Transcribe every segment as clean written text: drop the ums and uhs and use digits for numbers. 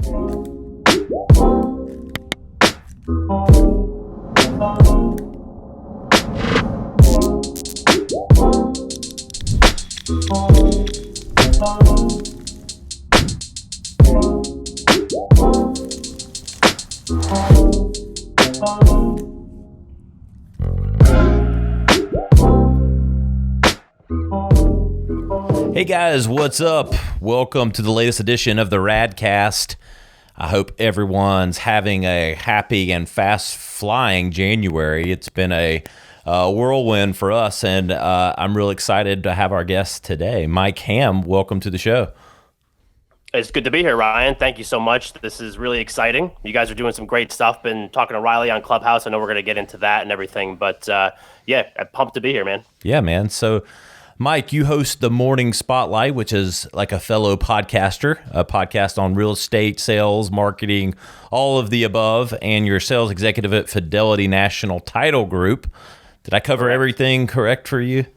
Hey guys, what's up? Welcome to the latest edition of the Radcast. I hope everyone's having a happy and fast-flying January. It's been a whirlwind for us, and I'm real excited to have our guest today. Mike Ham, welcome to the show. It's good to be here, Ryan. Thank you so much. This is really exciting. You guys are doing some great stuff. Been talking to Riley on Clubhouse. I know we're going to get into that and everything, but yeah, I'm pumped to be here, man. Yeah, man. So, Mike, you host the Morning Spotlight, which is like a fellow podcaster, a podcast on real estate, sales, marketing, all of the above, and you're sales executive at Fidelity National Title Group. Did I cover everything correct for you?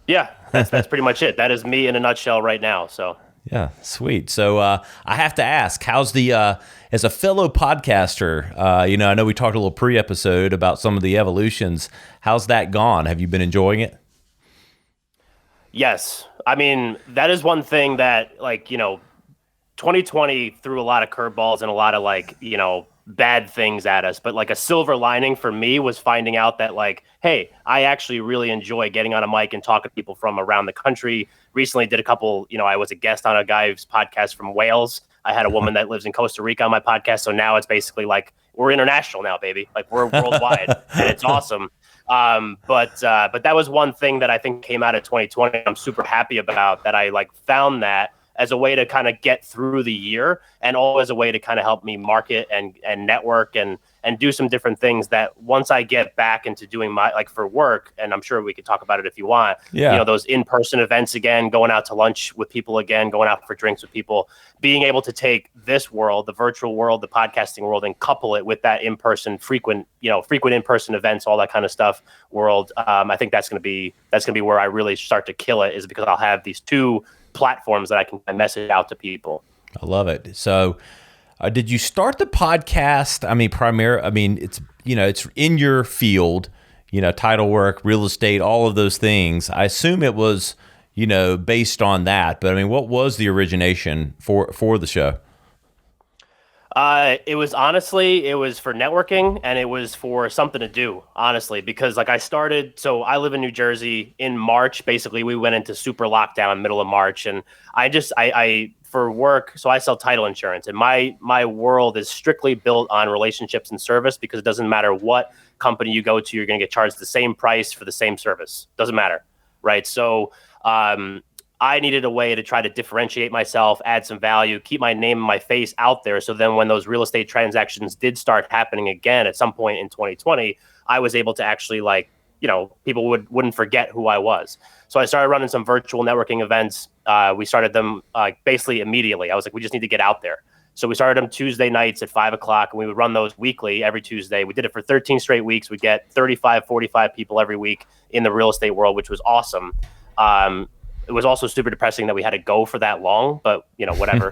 Yeah, that's pretty much it. That is me in a nutshell right now. So yeah, sweet. So I have to ask, how's the as a fellow podcaster? I know we talked a little pre-episode about some of the evolutions. How's that gone? Have you been enjoying it? Yes. I mean, that is one thing that 2020 threw a lot of curveballs and a lot of bad things at us. But a silver lining for me was finding out that hey, I actually really enjoy getting on a mic and talking to people from around the country. Recently did a couple, I was a guest on a guy's podcast from Wales. I had a woman that lives in Costa Rica on my podcast. So now it's basically we're international now, baby. We're worldwide and it's awesome. But that was one thing that I think came out of 2020. I'm super happy about that. I found that as a way to kind of get through the year and always a way to kind of help me market and network and do some different things that once I get back into doing my for work, and I'm sure we could talk about it if you want, those in-person events again, going out to lunch with people again, going out for drinks with people, being able to take this world, the virtual world, the podcasting world, and couple it with that in-person frequent in-person events, all that kind of stuff world. I think that's going to be where I really start to kill it, is because I'll have these two platforms that I can message out to people. I love it. So did you start the podcast? It's in your field, title work, real estate, all of those things. I assume it was, based on that, but what was the origination for the show? It was for networking, and it was for something to do, honestly, because I live in New Jersey. In March, basically we went into super lockdown middle of March, and I for work, so I sell title insurance, and my world is strictly built on relationships and service, because it doesn't matter what company you go to, you're going to get charged the same price for the same service. Doesn't matter, right? So I needed a way to try to differentiate myself, add some value, keep my name and my face out there. So then when those real estate transactions did start happening again at some point in 2020, I was able to actually people wouldn't forget who I was. So I started running some virtual networking events. We started them basically immediately. I was we just need to get out there. So we started them Tuesday nights at 5:00, and we would run those weekly every Tuesday. We did it for 13 straight weeks. We get 35, 45 people every week in the real estate world, which was awesome. It was also super depressing that we had to go for that long, but whatever.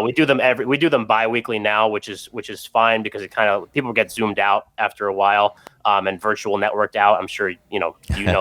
We do them bi-weekly now, which is fine, because it kind of, people get zoomed out after a while, and virtual networked out. I'm sure you know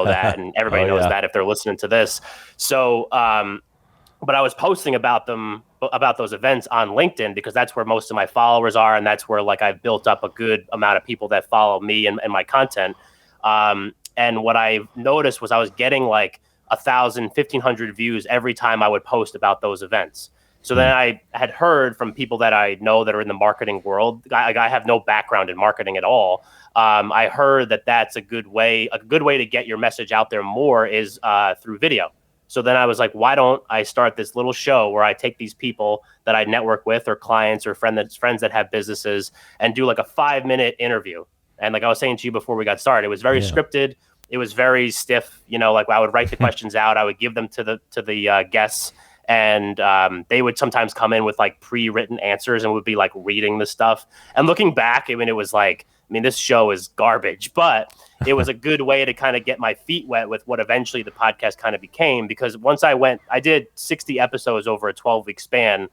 that, and everybody knows that if they're listening to this. So but I was posting about those events on LinkedIn, because that's where most of my followers are, and that's where I've built up a good amount of people that follow me and my content. And what I noticed was I was getting 1,000, 1,500 views every time I would post about those events. So then I had heard from people that I know that are in the marketing world. I have no background in marketing at all. I heard that that's a good way to get your message out there more is through video. So then I was like, why don't I start this little show where I take these people that I network with, or clients or friends that have businesses, and do a 5-minute interview. And I was saying to you before we got started, it was very scripted. It was very stiff. I would write the questions out. I would give them to the guests, and they would sometimes come in with pre-written answers and would be reading the stuff. And looking back, it was this show is garbage, but it was a good way to kind of get my feet wet with what eventually the podcast kind of became. Because once I did 60 episodes over a 12-week span.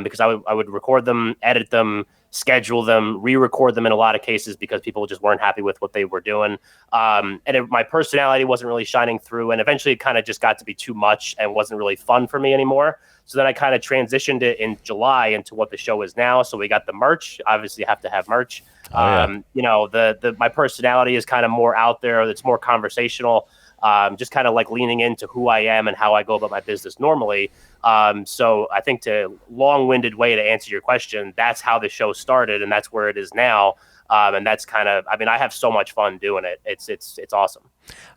because I would record them, edit them, schedule them, re-record them in a lot of cases because people just weren't happy with what they were doing. My personality wasn't really shining through, and eventually it kind of just got to be too much and wasn't really fun for me anymore. So then I kind of transitioned it in July into what the show is now. So we got the merch. Obviously, you have to have merch. Oh, yeah. You know, my personality is kind of more out there. It's more conversational. Just kind of like leaning into who I am and how I go about my business normally. So I think to long-winded way to answer your question, that's how the show started, and that's where it is now. And that's kind of, I mean, I have so much fun doing it. It's awesome.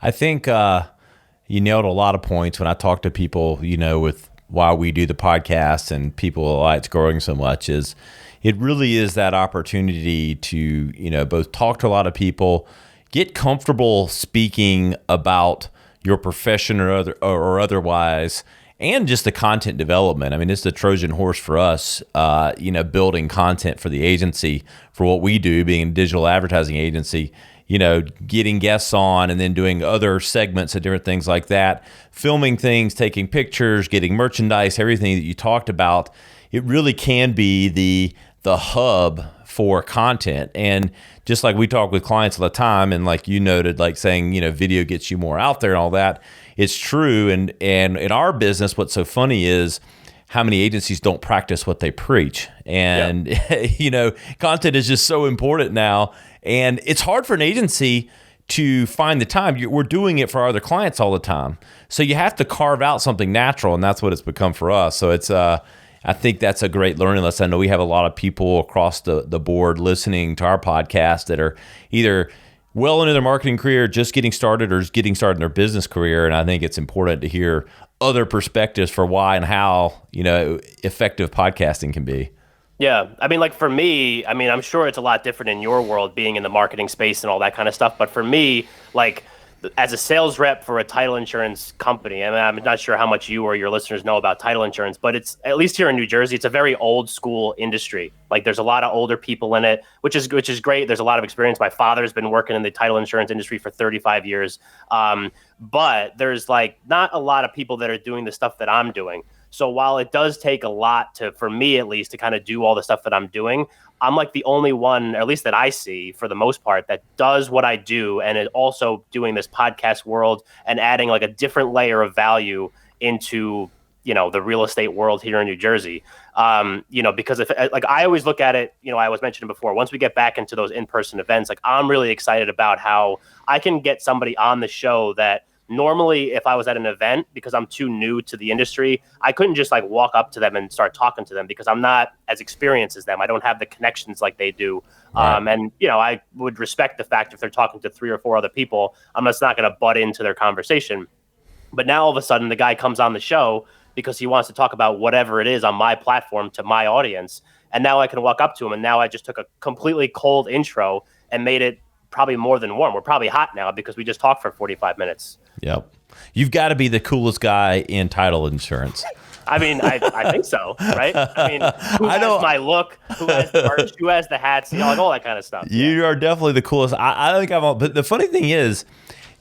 I think you nailed a lot of points when I talk to people, you know, with why we do the podcast and people why it's growing so much is it really is that opportunity to, you know, both talk to a lot of people, get comfortable speaking about your profession or otherwise, and just the content development. I mean, it's the Trojan horse for us, you know, building content for the agency for what we do, being a digital advertising agency, you know, getting guests on and then doing other segments of different things like that, filming things, taking pictures, getting merchandise, everything that you talked about. It really can be the hub for content. And just like we talk with clients all the time, and like you noted, like saying, you know, video gets you more out there and all that, it's true. And in our business, what's so funny is how many agencies don't practice what they preach. And, you know, content is just so important now. And it's hard for an agency to find the time. We're doing it for our other clients all the time. So you have to carve out something natural, and that's what it's become for us. So it's, I think that's a great learning lesson. I know we have a lot of people across the board listening to our podcast that are either well into their marketing career, just getting started, or just getting started in their business career. And I think it's important to hear other perspectives for why and how, you know, effective podcasting can be. Yeah. I mean, like for me, I mean, I'm sure it's a lot different in your world being in the marketing space and all that kind of stuff. But for me, like as a sales rep for a title insurance company, I mean, I'm not sure how much you or your listeners know about title insurance, but it's, at least here in New Jersey, it's a very old school industry. Like there's a lot of older people in it, which is great. There's a lot of experience. My father's been working in the title insurance industry for 35 years. But there's like not a lot of people that are doing the stuff that I'm doing. So while it does take a lot for me at least, to kind of do all the stuff that I'm doing, I'm like the only one, or at least that I see for the most part, that does what I do and is also doing this podcast world and adding like a different layer of value into, you know, the real estate world here in New Jersey. You know, because if like I always look at it, you know, I was mentioning before, once we get back into those in-person events, like I'm really excited about how I can get somebody on the show that normally, if I was at an event, because I'm too new to the industry, I couldn't just like walk up to them and start talking to them because I'm not as experienced as them. I don't have the connections like they do. Right. And, you know, I would respect the fact if they're talking to 3 or 4 other people, I'm just not going to butt into their conversation. But now all of a sudden the guy comes on the show because he wants to talk about whatever it is on my platform to my audience. And now I can walk up to him. And now I just took a completely cold intro and made it probably more than warm. We're probably hot now because we just talked for 45 minutes. Yep. You've got to be the coolest guy in title insurance. I mean, I think so, right? I mean, who has my look? Who has the merch? Who has the hats? You know, like all that kind of stuff. You are definitely the coolest. I think I'm all, but the funny thing is,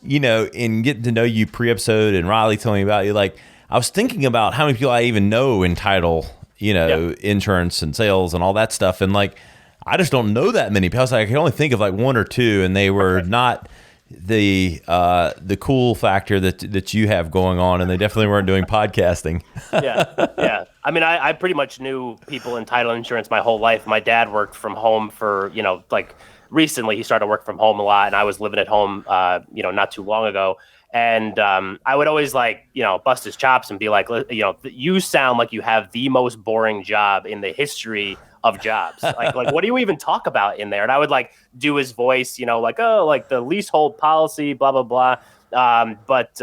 you know, in getting to know you pre-episode and Riley telling me about you, like, I was thinking about how many people I even know in title, you know, insurance and sales and all that stuff. And like, I just don't know that many people. I was like, I can only think of like 1 or 2, and they were not the cool factor that you have going on, and they definitely weren't doing podcasting. Yeah. I mean, I pretty much knew people in title insurance my whole life. My dad worked from home for, you know, like recently he started to work from home a lot, and I was living at home, you know, not too long ago. And I would always like, you know, bust his chops and be like, you know, you sound like you have the most boring job in the history of jobs. Like what do you even talk about in there? And I would like do his voice, you know, like, oh, like the leasehold policy, blah, blah, blah. But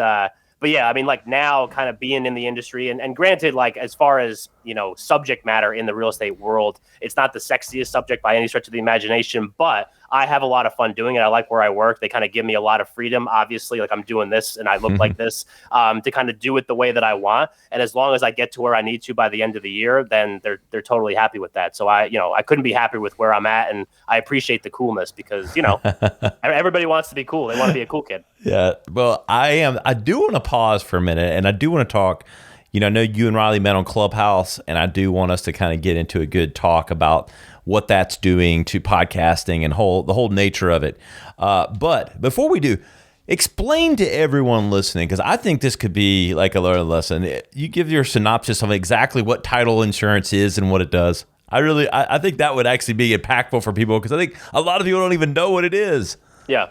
yeah, I mean, like now kind of being in the industry and granted, like as far as, you know, subject matter in the real estate world, it's not the sexiest subject by any stretch of the imagination, but I have a lot of fun doing it. I like where I work. They kind of give me a lot of freedom. Obviously, like I'm doing this and I look like this to kind of do it the way that I want. And as long as I get to where I need to by the end of the year, then they're totally happy with that. So I couldn't be happier with where I'm at. And I appreciate the coolness because, you know, everybody wants to be cool. They want to be a cool kid. Yeah. Well, I do want to pause for a minute, and I do want to talk, I know you and Riley met on Clubhouse, and I do want us to kind of get into a good talk about what that's doing to podcasting and the whole nature of it. But before we do, explain to everyone listening, because I think this could be like a learning lesson. You give your synopsis of exactly what title insurance is and what it does. I think that would actually be impactful for people, because I think a lot of people don't even know what it is. Yeah.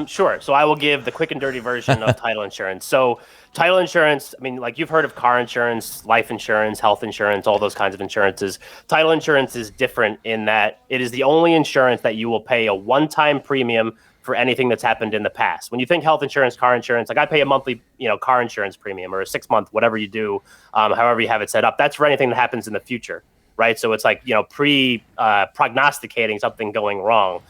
Sure. So I will give the quick and dirty version of title insurance. So title insurance, I mean, like you've heard of car insurance, life insurance, health insurance, all those kinds of insurances. Title insurance is different in that it is the only insurance that you will pay a one-time premium for anything that's happened in the past. When you think health insurance, car insurance, like I pay a monthly, car insurance premium, or a 6-month, whatever you do, however you have it set up. That's for anything that happens in the future, right? So it's like, prognosticating something going wrong.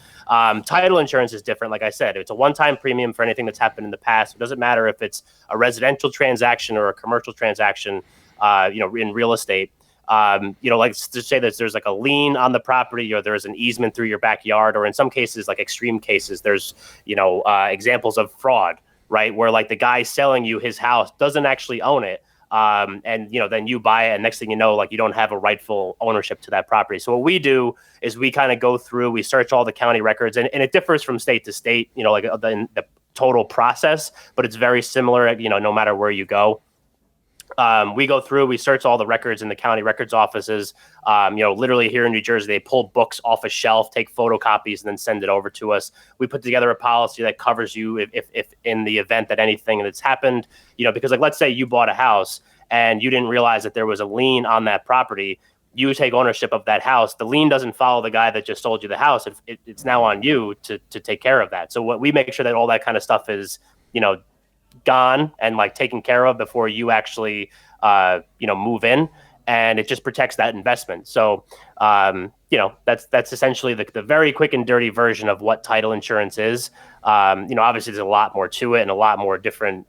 Title insurance is different. Like I said, it's a one-time premium for anything that's happened in the past. It doesn't matter if it's a residential transaction or a commercial transaction, in real estate. Like to say that there's like a lien on the property, or there's an easement through your backyard, or in some cases, like extreme cases, there's, examples of fraud, right? Where like the guy selling you his house doesn't actually own it. Then you buy it, and next thing you know, like you don't have a rightful ownership to that property. So what we do is we kind of go through, we search all the county records, and it differs from state to state, like the total process, but it's very similar, no matter where you go. We go through, we search all the records in the county records offices. Literally here in New Jersey, they pull books off a shelf, take photocopies, and then send it over to us. We put together a policy that covers you if in the event that anything that's happened, because like, let's say you bought a house and you didn't realize that there was a lien on that property. You take ownership of that house. The lien doesn't follow the guy that just sold you the house. It's now on you to take care of that. So what we make sure that all that kind of stuff is, gone and like taken care of before you actually move in, and it just protects that investment. So that's essentially the very quick and dirty version of what title insurance is. Obviously there's a lot more to it, and a lot more different,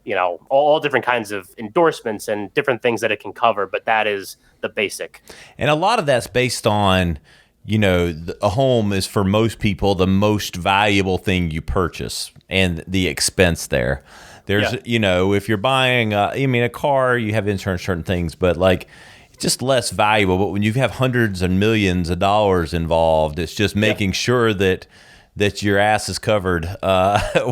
all different kinds of endorsements and different things that it can cover, but that is the basic. And a lot of that's based on, a home is for most people the most valuable thing you purchase, and the expense there. There's, if you're buying, a car, you have insurance, certain things, but like it's just less valuable. But when you have hundreds and millions of dollars involved, it's just making sure that your ass is covered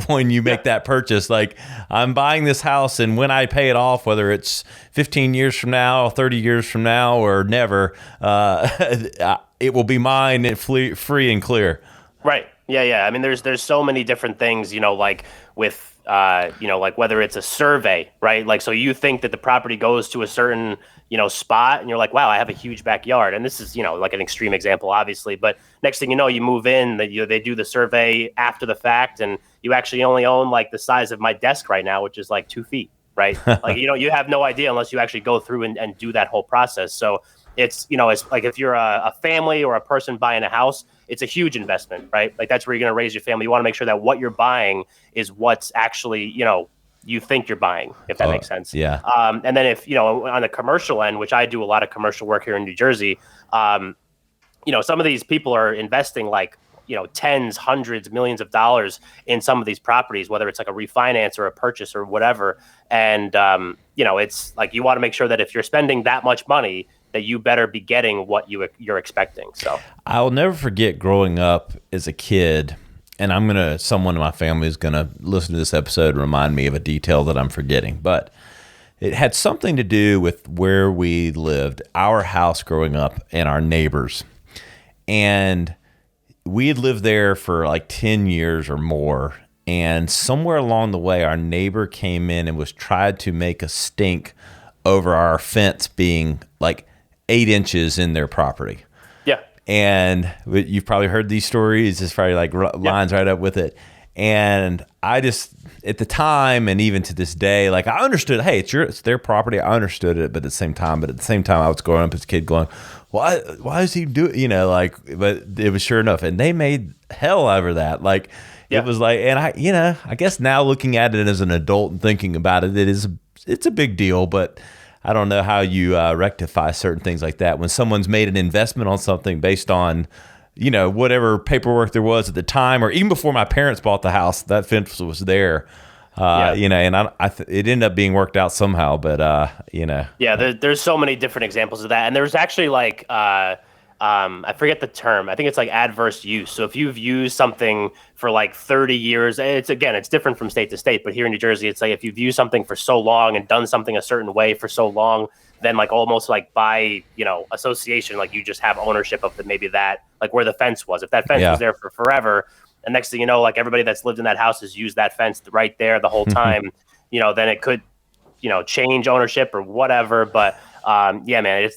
when you make that purchase. Like, I'm buying this house, and when I pay it off, whether it's 15 years from now, 30 years from now, or never, it will be mine and free and clear. Right. Yeah. I mean, there's so many different things, like with, like whether it's a survey, right? Like, so you think that the property goes to a certain, spot, and you're like, wow, I have a huge backyard. And this is, like an extreme example, obviously, but next thing you know, you move in, they do the survey after the fact, and you actually only own like the size of my desk right now, which is like 2 feet, right? Like, you have no idea unless you actually go through and do that whole process. So it's, it's like if you're a family or a person buying a house, it's a huge investment, right? Like that's where you're going to raise your family. You want to make sure that what you're buying is what's actually, you think you're buying, if that makes sense. Yeah. And then if, on the commercial end, which I do a lot of commercial work here in New Jersey, some of these people are investing like, tens, hundreds, millions of dollars in some of these properties, whether it's like a refinance or a purchase or whatever. And, it's like, you want to make sure that if you're spending that much money, that you better be getting what you're expecting. So I'll never forget growing up as a kid, and someone in my family is going to listen to this episode and remind me of a detail that I'm forgetting, but it had something to do with where we lived, our house growing up, and our neighbors. And we had lived there for like 10 years or more. And somewhere along the way, our neighbor came in and tried to make a stink over our fence being like 8 inches in their property. Yeah. And you've probably heard these stories. It's probably like lines right up with it. And I just, at the time, and even to this day, like I understood, hey, it's their property. I understood it, but at the same time, I was growing up as a kid going, why is he doing, but it was sure enough. And they made hell over that. Like, it was like, and I guess now looking at it as an adult and thinking about it, it's a big deal, but I don't know how you rectify certain things like that when someone's made an investment on something based on, whatever paperwork there was at the time, or even before my parents bought the house, that fence was there. Yeah. And it ended up being worked out somehow, but Yeah, there's so many different examples of that, and there's actually like I forget the term. I think it's like adverse use. So if you've used something for like 30 years, it's different from state to state, but here in New Jersey, it's like if you've used something for so long and done something a certain way for so long, then like almost like by association, like you just have ownership of maybe that, like where the fence was. If that fence was there for forever, and next thing you know, like everybody that's lived in that house has used that fence right there the whole time, then it could change ownership or whatever. But yeah, man,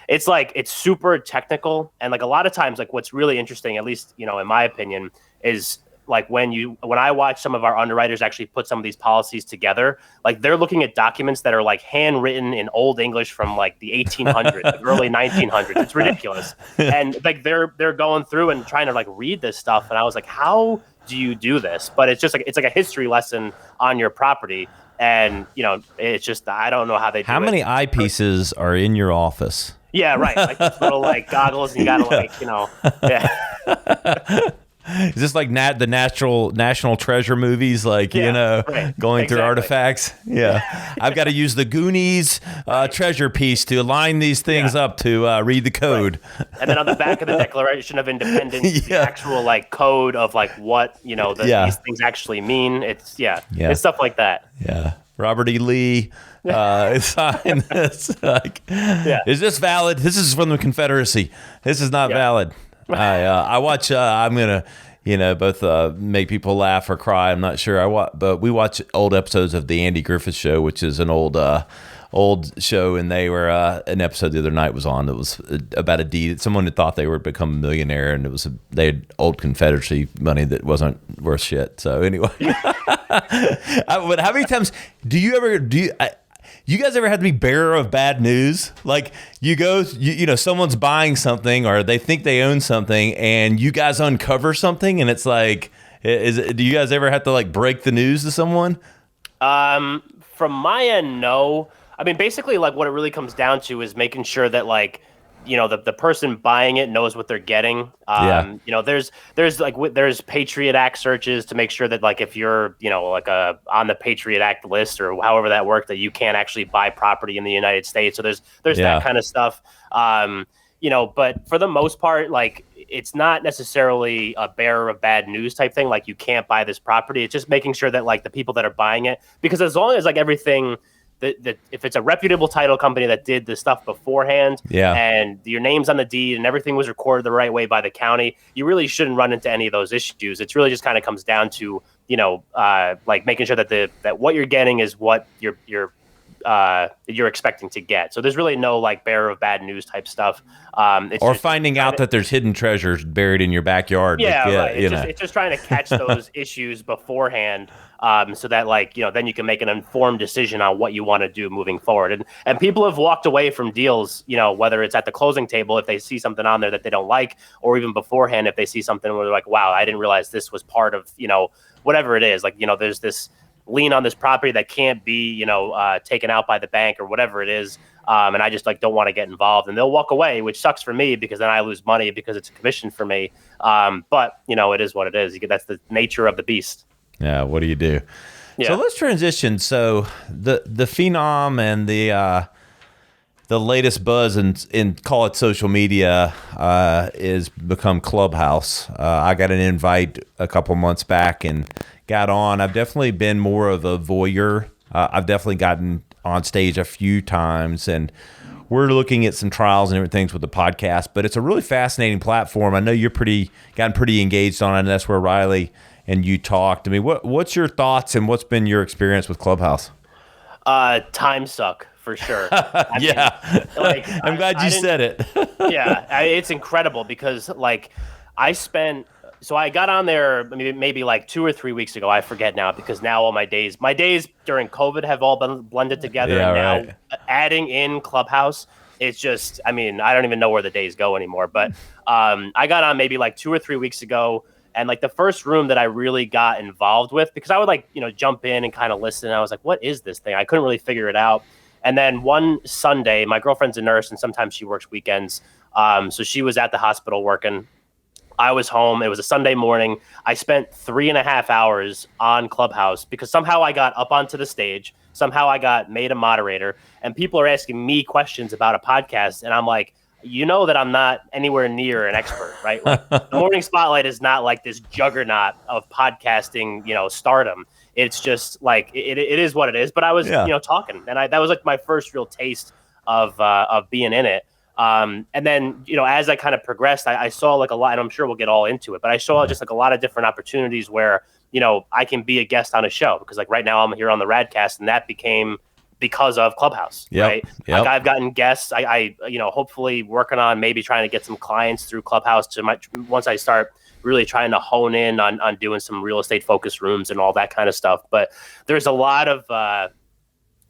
it's like it's super technical, and like a lot of times, like what's really interesting, at least in my opinion, is like when I watch some of our underwriters actually put some of these policies together, like they're looking at documents that are like handwritten in Old English from like the 1800s, like early 1900s. It's ridiculous, and like they're going through and trying to like read this stuff, and I was like, how do you do this? But it's just like it's like a history lesson on your property. And it's just I don't know how they do it. How many eyepieces are in your office? Yeah, right. Like these little like goggles, and you gotta like yeah. Is this like the National Treasure movies, like right. going through artifacts? Yeah, I've got to use the Goonies treasure piece to align these things up to read the code. Right. And then on the back of the Declaration of Independence, the actual like code of like what these things actually mean. It's it's stuff like that. Yeah, Robert E. Lee. Sign this. Like, is this valid? This is from the Confederacy. This is not valid. I watch. I'm gonna, both make people laugh or cry. I'm not sure. But we watch old episodes of the Andy Griffith Show, which is an old show, and they were an episode the other night was on that was about a deed. Someone had thought they were become a millionaire, and they had old Confederacy money that wasn't worth shit. So anyway, but how many times do you guys ever had to be bearer of bad news? Like you go, someone's buying something or they think they own something and you guys uncover something and it's like, do you guys ever have to like break the news to someone? From my end, no. I mean, basically like what it really comes down to is making sure that like, the person buying it knows what they're getting. There's Patriot Act searches to make sure that like if you're like on the Patriot Act list or however that worked, that you can't actually buy property in the United States. So there's that kind of stuff. But for the most part, like it's not necessarily a bearer of bad news type thing. Like you can't buy this property. It's just making sure that like the people that are buying it, because as long as like everything. That if it's a reputable title company that did the stuff beforehand and your name's on the deed and everything was recorded the right way by the county, you really shouldn't run into any of those issues. It's really just kind of comes down to, like making sure that that what you're getting is what you're expecting to get. So there's really no like bearer of bad news type stuff. Or finding out that there's hidden treasures buried in your backyard. Right. It's just trying to catch those issues beforehand. So that like, then you can make an informed decision on what you want to do moving forward. And people have walked away from deals, whether it's at the closing table, if they see something on there that they don't like, or even beforehand, if they see something where they're like, wow, I didn't realize this was part of, whatever it is. Like, there's this lien on this property that can't be, taken out by the bank or whatever it is. And I just like don't want to get involved, and they'll walk away, which sucks for me because then I lose money because it's a commission for me. But it is what it is. That's the nature of the beast. Yeah. What do you do? Yeah. So let's transition. So the phenom and the latest buzz in call it social media is become Clubhouse. I got an invite a couple months back and got on. I've definitely been more of a voyeur. I've definitely gotten on stage a few times, and we're looking at some trials and everything with the podcast, but it's a really fascinating platform. I know you're gotten pretty engaged on it, and that's where Riley and you talked. I mean, what's your thoughts and what's been your experience with Clubhouse? Time suck for sure. I'm glad you said it. It's incredible because like so I got on there maybe like 2 or 3 weeks ago. I forget now because now all my days during COVID have all been blended together. And now adding in Clubhouse, it's just, I don't even know where the days go anymore. But I got on maybe like 2 or 3 weeks ago. And like the first room that I really got involved with, because I would like, jump in and kind of listen. And I was like, what is this thing? I couldn't really figure it out. And then one Sunday, my girlfriend's a nurse and sometimes she works weekends. So she was at the hospital working. I was home. It was a Sunday morning. I spent 3.5 hours on Clubhouse because somehow I got up onto the stage. Somehow I got made a moderator, and people are asking me questions about a podcast. And I'm like, you know that I'm not anywhere near an expert, right? Like the Morning Spotlight is not like this juggernaut of podcasting, stardom. It's just like it is what it is. But I was, talking, and that was like my first real taste of being in it. And then, as I kind of progressed, I saw like a lot, and I'm sure we'll get all into it, but I saw just like a lot of different opportunities where, I can be a guest on a show because like right now I'm here on the Radcast, and that became because of Clubhouse, right? Like I've gotten guests. I hopefully working on maybe trying to get some clients through Clubhouse once I start really trying to hone in on doing some real estate focused rooms and all that kind of stuff. But there's a lot of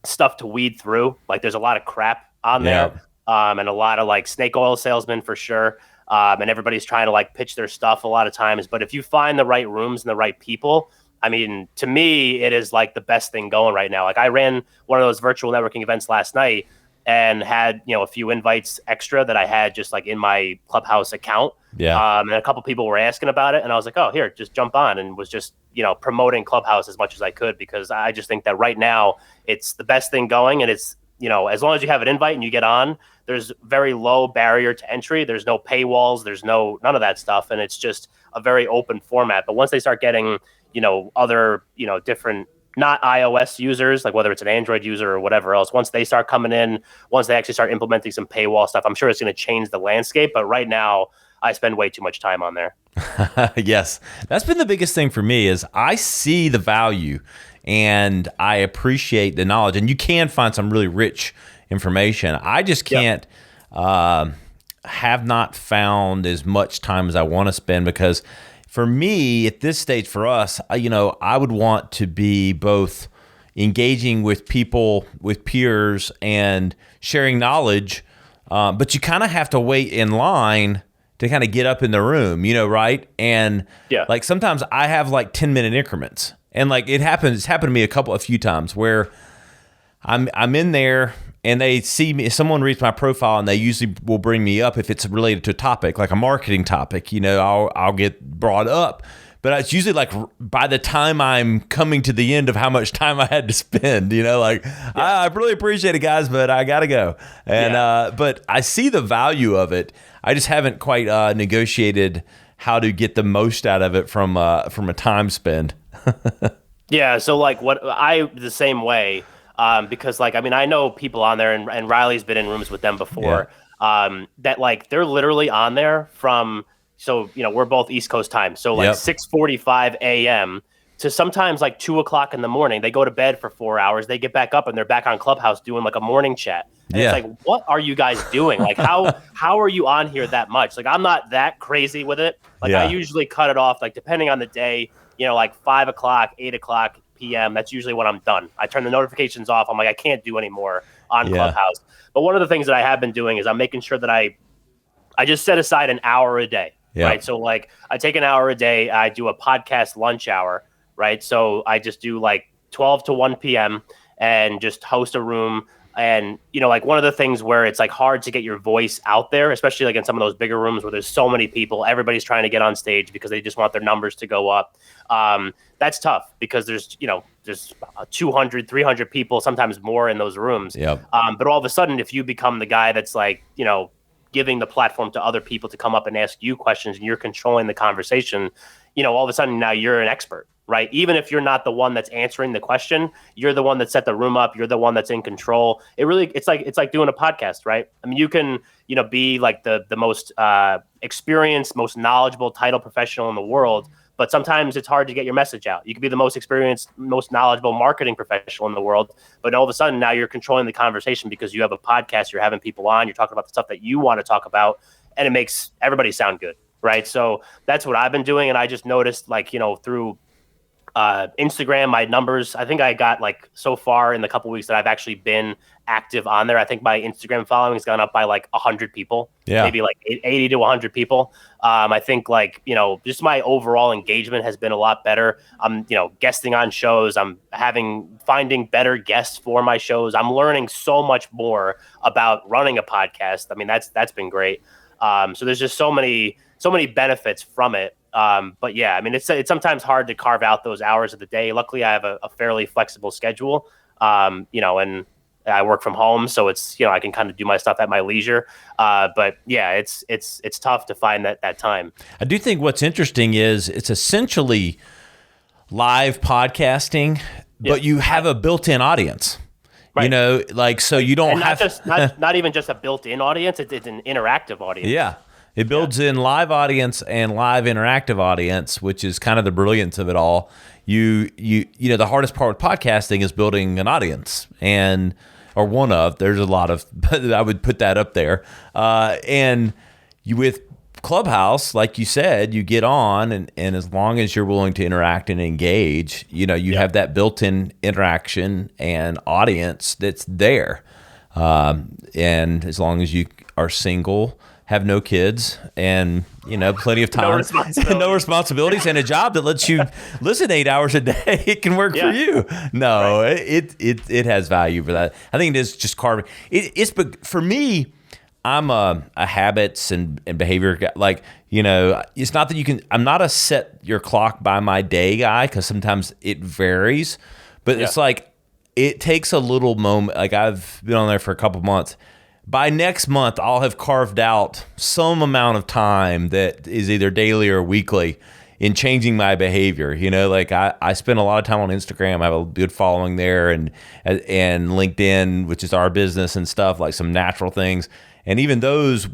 stuff to weed through. Like there's a lot of crap on there. And a lot of like snake oil salesmen for sure. And everybody's trying to like pitch their stuff a lot of times. But if you find the right rooms and the right people, I mean, to me, it is like the best thing going right now. Like I ran one of those virtual networking events last night and had, a few invites extra that I had just like in my Clubhouse account. And a couple people were asking about it. And I was like, oh, here, just jump on, and was just, promoting Clubhouse as much as I could, because I just think that right now it's the best thing going. And it's, as long as you have an invite and you get on, there's very low barrier to entry. There's no paywalls. There's none of that stuff. And it's just a very open format. But once they start getting, other, different, not iOS users, like whether it's an Android user or whatever else, once they start coming in, once they actually start implementing some paywall stuff, I'm sure it's going to change the landscape. But right now I spend way too much time on there. Yes. That's been the biggest thing for me is I see the value and I appreciate the knowledge, and you can find some really rich information. I just can't have not found as much time as I want to spend, because for me at this stage, for us, I would want to be both engaging with people, with peers, and sharing knowledge. But you kind of have to wait in line to kind of get up in the room, right? And like sometimes I have like 10-minute increments, and like it's happened to me a few times where I'm in there and they see me, someone reads my profile and they usually will bring me up if it's related to a topic, like a marketing topic, I'll get brought up. But it's usually like by the time I'm coming to the end of how much time I had to spend, I really appreciate it, guys, but I got to go. And but I see the value of it. I just haven't quite negotiated how to get the most out of it from a time spend. Yeah. So like the same way, because like, I mean, I know people on there, and Riley's been in rooms with them before, that like they're literally on there from, so, we're both East Coast time. So like 6:45 a.m. to sometimes like 2:00 in the morning. They go to bed for 4 hours. They get back up and they're back on Clubhouse doing like a morning chat. And it's like, what are you guys doing? Like, how are you on here that much? Like, I'm not that crazy with it. Like, I usually cut it off, like, depending on the day, like 5:00, 8:00 p.m. That's usually when I'm done. I turn the notifications off. I'm like, I can't do any more on Clubhouse. But one of the things that I have been doing is I'm making sure that I just set aside an hour a day. Right. So like I take an hour a day. I do a podcast lunch hour. Right. So I just do like 12 to 1 p.m. and just host a room. And, like one of the things where it's like hard to get your voice out there, especially like in some of those bigger rooms where there's so many people, everybody's trying to get on stage because they just want their numbers to go up. That's tough because there's 200, 300 people, sometimes more in those rooms. But all of a sudden, if you become the guy that's like, giving the platform to other people to come up and ask you questions, and you're controlling the conversation, all of a sudden now you're an expert, right? Even if you're not the one that's answering the question, you're the one that set the room up. You're the one that's in control. It's like doing a podcast, right? I mean, you can, be like the most experienced, most knowledgeable title professional in the world, but sometimes it's hard to get your message out. You could be the most experienced, most knowledgeable marketing professional in the world, but all of a sudden now you're controlling the conversation because you have a podcast, you're having people on, you're talking about the stuff that you want to talk about, and it makes everybody sound good, right? So that's what I've been doing, and I just noticed, like, through Instagram, my numbers, I think I got like so far in the couple weeks that I've actually been active on there, I think my Instagram following has gone up by like 100 people, maybe like 80 to 100 people. I think like, just my overall engagement has been a lot better. I'm, guesting on shows. I'm finding better guests for my shows. I'm learning so much more about running a podcast. I mean, that's been great. So there's just so many so many benefits from it. But yeah, I mean, it's sometimes hard to carve out those hours of the day. Luckily, I have a fairly flexible schedule, and I work from home, so it's, I can kind of do my stuff at my leisure. But yeah, it's tough to find that time. I do think what's interesting is it's essentially live podcasting, but you have a built-in audience. Right. So you don't have not even just a built-in audience; it's an interactive audience. Yeah. It builds in live audience and live interactive audience, which is kind of the brilliance of it all. The hardest part with podcasting is building an audience, there's a lot of, but I would put that up there. With Clubhouse, like you said, you get on, and as long as you're willing to interact and engage, you have that built-in interaction and audience that's there. And as long as you are single, have no kids, and plenty of time, no responsibilities, and a job that lets you listen 8 hours a day, it can work for you. No, right. It has value for that. I think it is just carving. But for me, I'm a habits and behavior guy. Like, it's not that I'm not a set your clock by my day guy, because sometimes it varies. But it's like, it takes a little moment. Like, I've been on there for a couple months. By next month, I'll have carved out some amount of time that is either daily or weekly in changing my behavior. Like, I spend a lot of time on Instagram. I have a good following there, and LinkedIn, which is our business and stuff, like some natural things. And even those,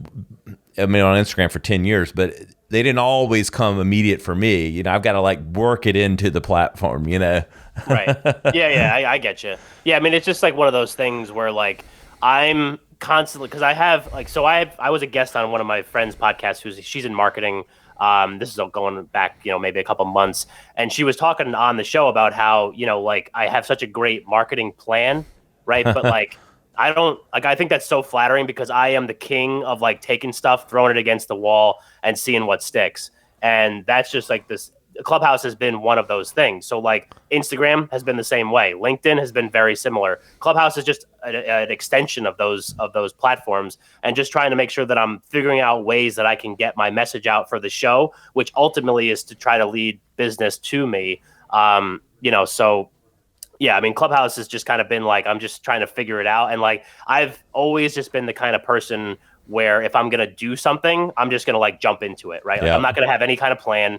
I've been on Instagram for 10 years, but they didn't always come immediate for me. I've got to work it into the platform, Right. Yeah, I get you. Yeah, I mean, it's just like one of those things where I'm constantly, because I was a guest on one of my friends' podcasts she's in marketing. This is going back, maybe a couple months, and she was talking on the show about how, I have such a great marketing plan, right? But I think that's so flattering, because I am the king of taking stuff, throwing it against the wall, and seeing what sticks. And that's just this. Clubhouse has been one of those things. So Instagram has been the same way. LinkedIn has been very similar. Clubhouse is just an extension of those platforms, and just trying to make sure that I'm figuring out ways that I can get my message out for the show, which ultimately is to try to lead business to me. So yeah, I mean, Clubhouse has just kind of been I'm just trying to figure it out. And I've always just been the kind of person where if I'm going to do something, I'm just going to jump into it, right? I'm not going to have any kind of plan,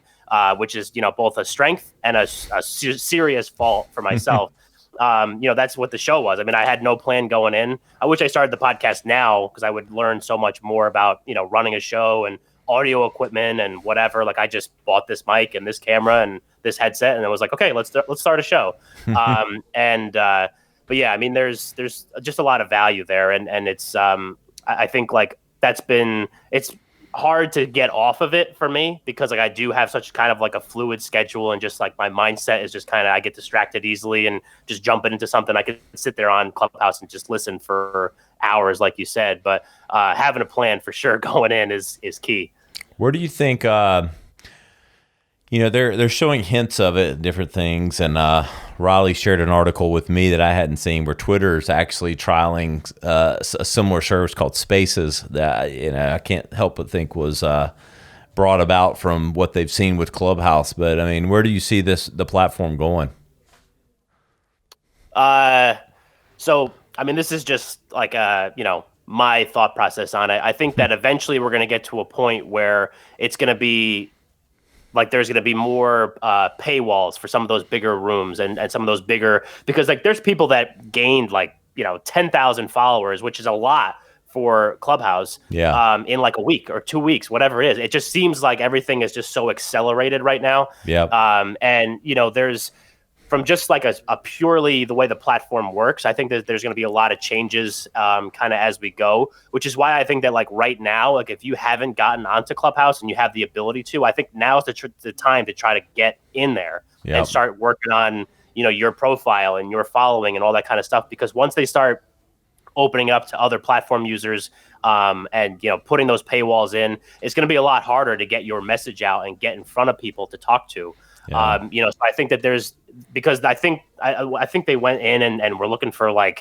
which is, both a strength and a serious fault for myself. That's what the show was. I mean, I had no plan going in. I wish I started the podcast now, because I would learn so much more about, running a show and audio equipment and whatever. I just bought this mic and this camera and this headset, and I was like, okay, let's start a show. But yeah, I mean, there's just a lot of value there. And it's, I think it's hard to get off of it for me, because I do have such kind of a fluid schedule, and just my mindset is just kind of, I get distracted easily and just jumping into something. I could sit there on Clubhouse and just listen for hours, like you said, but having a plan for sure going in is key. Where do you think, they're showing hints of it, different things, and Riley shared an article with me that I hadn't seen, where Twitter is actually trialing a similar service called Spaces that I can't help but think was brought about from what they've seen with Clubhouse. But I mean, where do you see the platform going? So I mean, this is just my thought process on it. I think that eventually we're going to get to a point where it's going to be there's going to be more paywalls for some of those bigger rooms and some of those bigger, because there's people that gained 10,000 followers, which is a lot for Clubhouse. In a week or 2 weeks, whatever it is. It just seems like everything is just so accelerated right now. And there's, from just a purely the way the platform works, I think that there's going to be a lot of changes kind of as we go, which is why I think that right now, if you haven't gotten onto Clubhouse and you have the ability to, I think now is the time to try to get in there and start working on, your profile and your following and all that kind of stuff. Because once they start opening up to other platform users and, putting those paywalls in, it's going to be a lot harder to get your message out and get in front of people to talk to. So I think that because I think they went in and were looking for I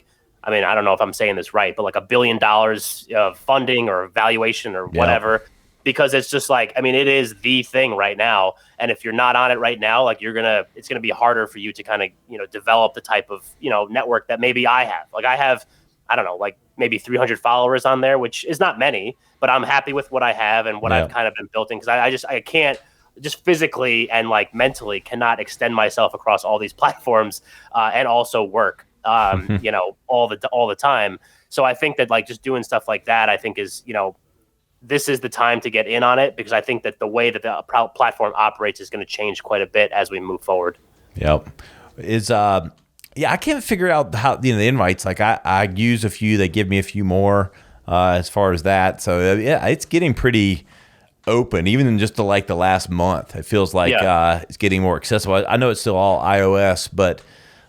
don't know if I'm saying this right, but $1 billion of funding or valuation or whatever. because it's just like, I mean, it is the thing right now. And if you're not on it right now, like it's going to be harder for you to kind of, develop the type of, network that maybe I have. Like I have, I don't know, like maybe 300 followers on there, which is not many, but I'm happy with what I have and what I've kind of been building. Cause I can't just physically and like mentally cannot extend myself across all these platforms and also work, all the time. So I think that like just doing stuff like that, I think is, this is the time to get in on it, because I think that the way that the platform operates is going to change quite a bit as we move forward. Yep. I can't figure out how, the invites, like I use a few, they give me a few more as far as that. So yeah, it's getting pretty open, even in just the last month. It feels like it's getting more accessible. I know it's still all iOS, but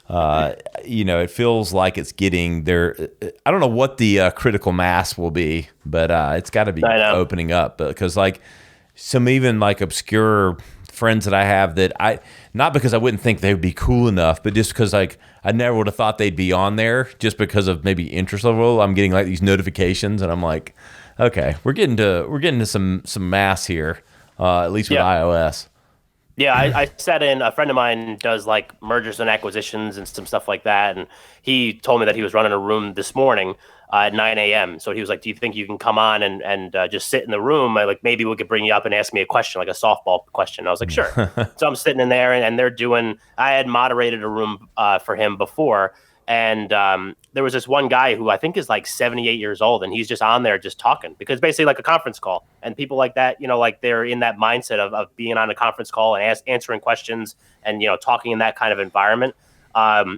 it feels like it's getting there. I don't know what the critical mass will be, but it's got to be opening up, because like some even like obscure friends that I have that not because I wouldn't think they would be cool enough, but just because like I never would have thought they'd be on there, just because of maybe interest level. I'm getting like these notifications, and I'm like, okay, we're getting to some mass here, at least with iOS. Yeah, I sat in, a friend of mine does like mergers and acquisitions and some stuff like that. And he told me that he was running a room this morning at 9 a.m. So he was like, do you think you can come on and just sit in the room? Like maybe we could bring you up and ask me a question, like a softball question. I was like, sure. So I'm sitting in there and they're I had moderated a room for him before. And there was this one guy who I think is like 78 years old, and he's just on there just talking, because basically like a conference call, and people like that, like they're in that mindset of being on a conference call and answering questions and, talking in that kind of environment.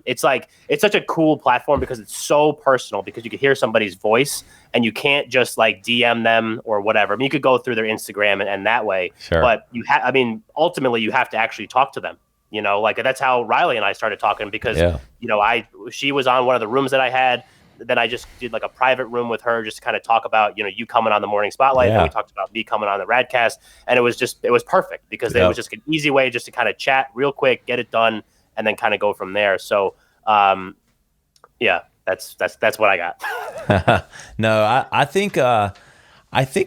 It's such a cool platform because it's so personal, because you can hear somebody's voice and you can't just like DM them or whatever. I mean, you could go through their Instagram and that way, sure. But ultimately you have to actually talk to them. Like that's how Riley and I started talking, because, she was on one of the rooms that I had. Then I just did like a private room with her, just to kind of talk about, you coming on the Morning Spotlight. And we talked about me coming on the Radcast. And it was perfect, because it was just an easy way just to kind of chat real quick, get it done, and then kind of go from there. So, that's what I got. No, I think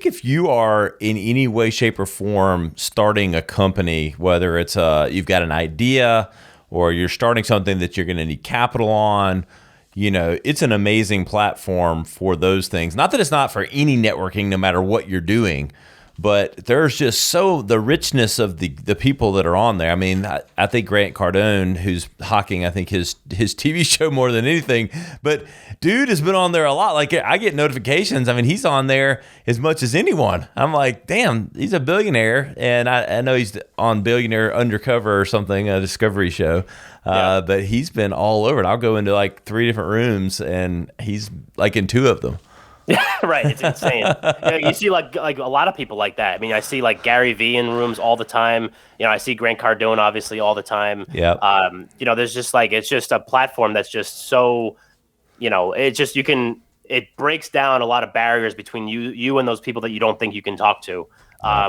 if you are in any way, shape, or form starting a company, whether it's you've got an idea or you're starting something that you're going to need capital on, it's an amazing platform for those things. Not that it's not for any networking, no matter what you're doing, but there's just the richness of the people that are on there. I mean, I think Grant Cardone, who's hawking, I think his TV show more than anything, but dude has been on there a lot. Like I get notifications. I mean, he's on there as much as anyone. I'm like, damn, he's a billionaire. And I know he's on Billionaire Undercover or something, a Discovery show. But he's been all over it. I'll go into like 3 different rooms and he's like in 2 of them. Right, it's insane. You see like a lot of people like that. I mean, I see like Gary Vee in rooms all the time. I see Grant Cardone obviously all the time. Yeah. There's just like, it's just a platform that's just so, it breaks down a lot of barriers between you and those people that you don't think you can talk to.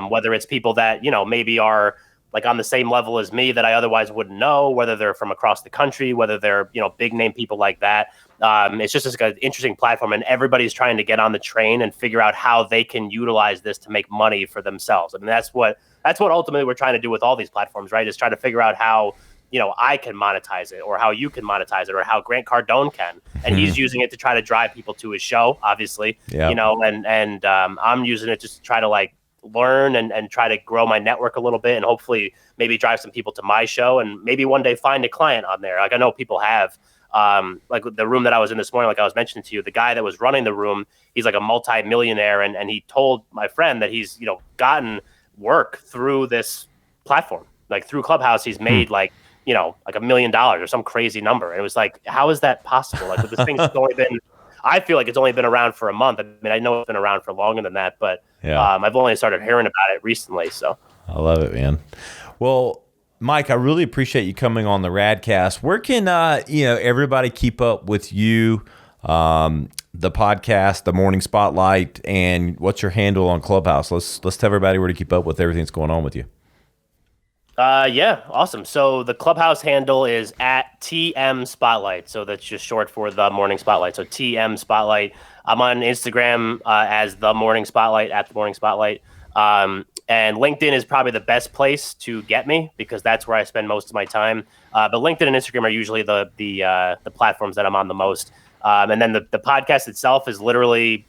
Whether it's people that, maybe are like on the same level as me that I otherwise wouldn't know, whether they're from across the country, whether they're, big name people like that. It's just like an interesting platform, and everybody's trying to get on the train and figure out how they can utilize this to make money for themselves. I mean, that's what ultimately we're trying to do with all these platforms, right? Is try to figure out how, I can monetize it, or how you can monetize it, or how Grant Cardone can. And he's using it to try to drive people to his show, obviously, and I'm using it just to try to like learn and try to grow my network a little bit, and hopefully maybe drive some people to my show, and maybe one day find a client on there. Like I know people have, like the room that I was in this morning, like I was mentioning to you, the guy that was running the room, he's like a multi-millionaire, and he told my friend that he's, gotten work through this platform, like through Clubhouse. He's made like $1 million or some crazy number. And it was like, how is that possible? Like this thing's only been, I feel like it's only been around for a month. I mean, I know it's been around for longer than that, but I've only started hearing about it recently. So I love it, man. Well, Mike, I really appreciate you coming on the Radcast. Where can everybody keep up with you, the podcast, the Morning Spotlight, and what's your handle on Clubhouse? Let's tell everybody where to keep up with everything that's going on with you. Yeah, awesome. So the Clubhouse handle is at TM Spotlight. So that's just short for the Morning Spotlight. So TM Spotlight. I'm on Instagram as the Morning Spotlight, at the Morning Spotlight. And LinkedIn is probably the best place to get me because that's where I spend most of my time. But LinkedIn and Instagram are usually the platforms that I'm on the most. And then the podcast itself is literally,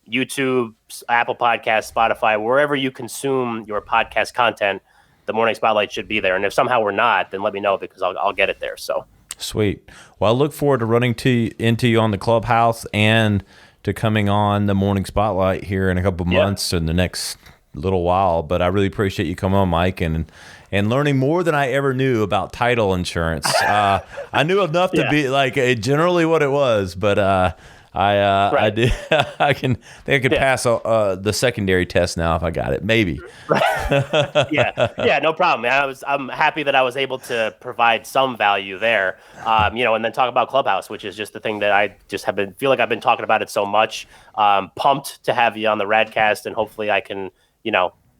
YouTube, Apple Podcasts, Spotify, wherever you consume your podcast content, the Morning Spotlight should be there. And if somehow we're not, then let me know because I'll get it there. So sweet. Well, I look forward to running into you on the Clubhouse and to coming on the Morning Spotlight here in a couple months in the next little while. But I really appreciate you coming on, Mike, and learning more than I ever knew about title insurance. I knew enough to be like generally what it was, but I did. I think I could pass the secondary test now if I got it. Maybe. Yeah, no problem. I'm happy that I was able to provide some value there. And then talk about Clubhouse, which is just the thing that I just feel like I've been talking about it so much. Pumped to have you on the Radcast, and hopefully I can,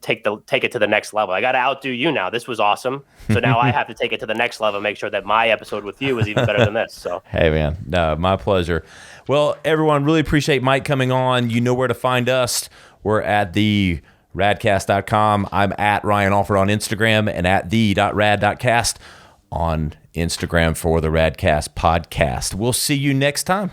take it to the next level. I got to outdo you now. This was awesome. So now I have to take it to the next level, make sure that my episode with you is even better than this. So hey, man, no, my pleasure. Well, everyone, really appreciate Mike coming on. You know where to find us. We're at the radcast.com. I'm at Ryan Alford on Instagram and at the.rad.cast on Instagram for the Radcast podcast. We'll see you next time.